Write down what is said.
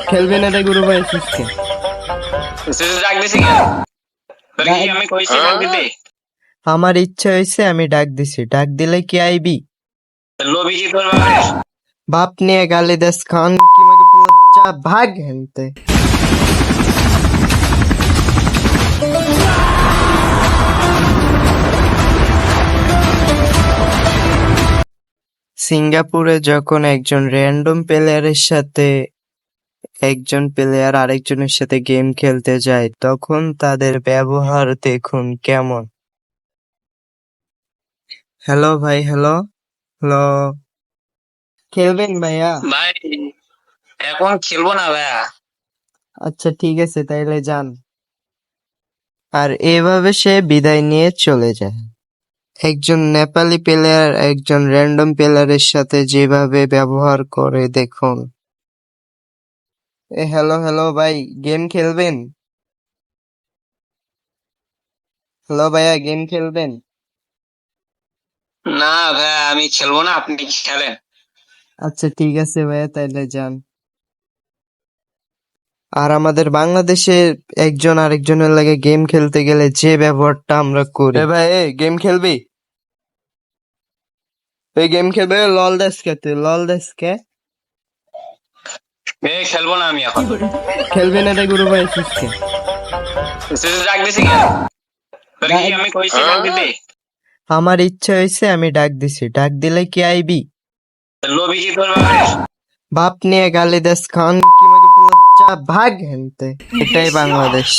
খেলবে না রে গুরু ভাই সুস্থ। ডাক দিছি কেন? তোর কি আমি কইছি ডাক দিতে? আমার ইচ্ছা হয়েছে আমি ডাক দিছি, ডাক দিলে কি আইবি? লবি কি তোর বাবার? বাপ নিয়ে গালি দেস খান কি মগে পুরো ভাগ হেনতে। সিঙ্গাপুরে যখন একজন র্যান্ডম প্লেয়ারের সাথে একজন প্লেয়ার আরেকজনের সাথে গেম খেলতে যায় তখন তাদের ব্যবহার দেখুন কেমন। হ্যালো ভাই, হ্যালো হ্যালো, খেলবেন ভাইয়া? ভাই এখন খেলবো না ভাইয়া। আচ্ছা ঠিক আছে তাইলে যান। আর এভাবে সে বিদায় নিয়ে চলে যায়। একজন নেপালি প্লেয়ার একজন র্যান্ডম প্লেয়ারের সাথে যেভাবে ব্যবহার করে দেখুন। হ্যালো হ্যালো ভাই, গেম খেলবেন? হ্যালো ভাইয়া, গেম খেলবেন? না ভাইয়া আমি খেলবো না, আপনি খেলেন। আচ্ছা ঠিক আছে ভাইয়া তাইলে যান। আর আমাদের বাংলাদেশে একজন আরেকজনের লাগে গেম খেলতে গেলে যে ব্যবহারটা আমরা করি। ভাই গেম খেলবি? এই গেম খেলবে? লল দেশ কে তুই? লল দেশ কে? খেলবো না আমি এখন। খেলবি না রে গুরু ভাই সুস্থ। ডাক দিছি কেন? তোর কি আমি কইছি ডাক দিতে? আমার ইচ্ছা হয়েছে আমি ডাক দিছি, ডাক দিলে কি আইবি? লবি কি তোর বাবার? বাপ নিয়ে গালি দেস খান কি মগে পুরো ভাগ হেনতে। এটাই বাংলাদেশ।